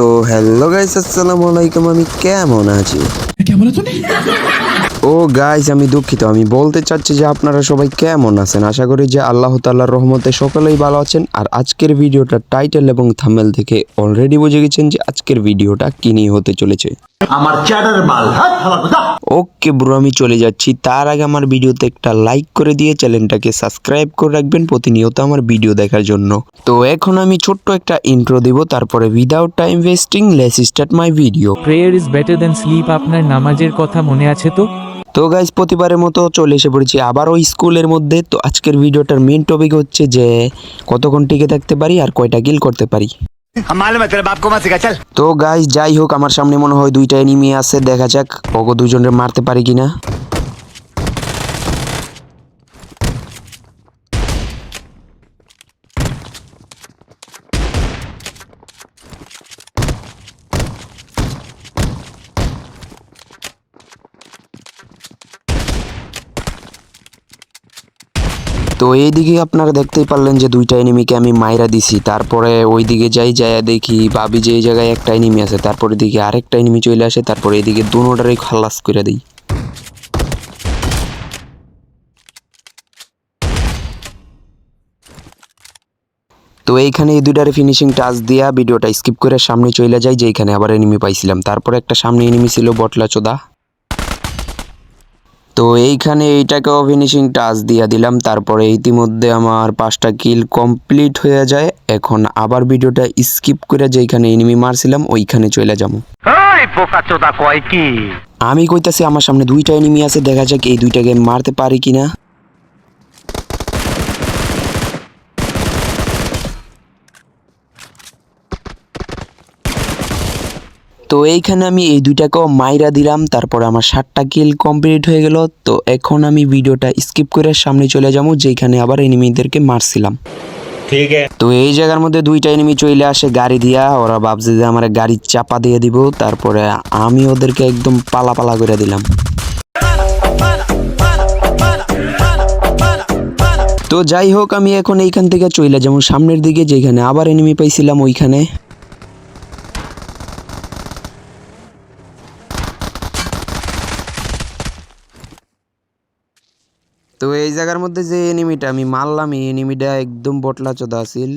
তো hello guys, আসসালামু আলাইকুম। আমি কেমন আছি? ও গাইস, আমি দুঃখিত। আমি বলতে চাচ্ছি যে আপনারা সবাই কেমন আছেন। আশা করি যে আল্লাহ তাআলার রহমতে সকলেই ভালো আছেন। আর আজকের ভিডিওটা টাইটেল এবং থাম্বনেল থেকে অলরেডি বুঝে গেছেন যে আজকের ভিডিওটা কি নিয়ে হতে চলেছে। আমার চ্যাটার বাল ওকে ব্রো, আমি চলে যাচ্ছি। তার আগে আমার ভিডিওতে একটা লাইক করে দিয়ে চ্যানেলটাকে সাবস্ক্রাইব করে রাখবেন প্রতিনিয়ত আমার ভিডিও দেখার জন্য। তো এখন আমি ছোট্ট একটা ইন্ট্রো দিব, তারপরে without time wasting let's start my video. Prayer is better than sleep. আপনার নামাজের কথা মনে আছে তো? তো গাইজ, প্রতিবারের মতো চলে এসে পড়েছি আবারও স্কুলের মধ্যে। তো আজকের ভিডিওটার মেন টপিক হচ্ছে যে কতক্ষণ টিকে থাকতে পারি আর কয়টা কিল করতে পারি। তো গাইজ, যাই হোক, আমার সামনে মনে হয় দুইটা এনিমি আছে। দেখা যাক ওগো দুজনের মারতে পারি কিনা। তো এইদিকে আপনারা দেখতেই পারলেন যে দুইটা এনিমিকে আমি মাইরা দিছি। তারপরে ওইদিকে যাই, দেখি ভাবি যে এই জায়গায় একটা এনিমি আছে। তারপরে দিকে আরেকটা এনিমি চলে আসে। তারপরে এইদিকে দুটোটারই খালাস করে দিই। তো এইখানে এই দুইটারে ফিনিশিং টাচ দিয়া ভিডিওটা স্কিপ করে সামনে চলে যাই, যেখানে আবার এনিমি পাইছিলাম। তারপরে একটা সামনে এনিমি ছিল বটলা চোদা। তো এইখানে এইটাকেও ফিনিশিং টাচ দিয়া দিলাম। তারপরে ইতিমধ্যে আমার 5টা কিল কমপ্লিট হয়ে যায়। এখন আবার ভিডিওটা স্কিপ করে যেখানে এনিমি মারছিলাম ওইখানে চলে যাবো। আমি কইতাছি আমার সামনে দুইটা এনিমি আছে, দেখা যাক এই দুইটাকে মারতে পারি কিনা। তো এইখানে আমি এই দুইটাকেও মাইরা দিলাম। তারপর আমার 7টা কিল কমপ্লিট হয়ে গেল। তো এখন আমি ভিডিওটা স্কিপ করে সামনে চলে যাবো, যেখানে আবার এনিমিদেরকে মারছিলাম। ঠিক আছে। তো এই জায়গার মধ্যে দুইটা এনিমি চলে আসে গাড়ি দিয়া। ওরা ভাবছে যে আমার গাড়ি চাপা দিয়ে দিব। তারপরে আমি ওদেরকে একদম পালা পালা করে দিলাম। তো যাই হোক, আমি এখন এইখান থেকে চলে যাবো সামনের দিকে, যেখানে আবার এনিমি পাইছিলাম ওইখানে। তো এই জায়গার মধ্যে যে এনিমিটা আমি মারলাম, এই এনিমিটা একদম বটলা চোদা আছিল।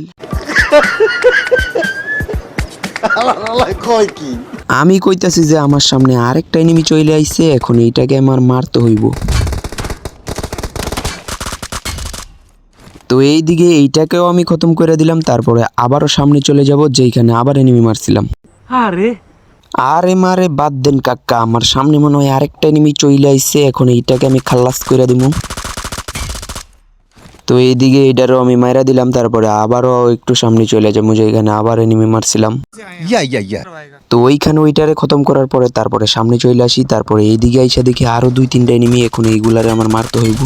আমি কইতাছি যে আমার সামনে আরেকটা এনিমি চলে আইছে, এখন এইটাকে আমার মারতে হইব। তো এইদিকে এইটাকেও আমি খতম করে দিলাম। তারপরে আবারও সামনে চলে যাব, যেখানে আবার এনিমি মারছিলাম। আরে মারে বাদ দেন কাকা, আমার সামনে মনে হয় আরেকটা এনিমি চলে আইছে। এখন এইটাকে আমি খালাস করে দিব। তো এইদিকে এইটারও আমি মাইরা দিলাম। তারপরে আবারও একটু সামনে চলে যাবো, যেখানে আবার এনিমি মারছিলাম। তো ওইখানে ওইটারে খতম করার পরে তারপরে সামনে চলে আসি। তারপরে এইদিকে আইসা দেখি আরো 2-3টা এনিমি। এখন এইগুলারে আমার মারতে হইব।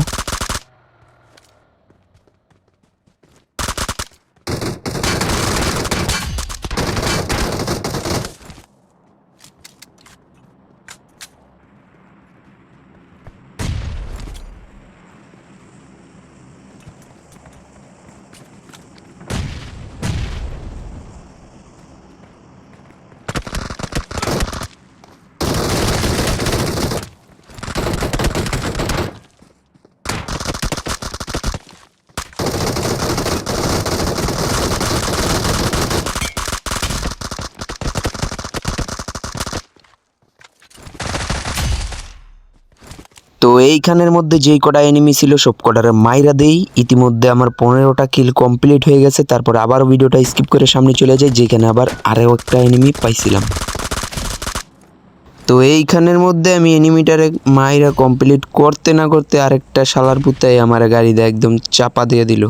তো এইখানের মধ্যে যেই কটা এনিমি ছিল সব কটারে মাইরা দেই। ইতিমধ্যে আমার 15টা কিল কমপ্লিট হয়ে গেছে। তারপর আবার ভিডিওটা স্কিপ করে সামনে চলে যাই, যেখানে আবার আরও একটা এনিমি পাইছিলাম। তো এইখানের মধ্যে আমি এনিমিটারে মাইরা কমপ্লিট করতে না করতে আরেকটা শালার পুতাই আমার গাড়ি দিয়ে একদম চাপা দিয়ে দিল।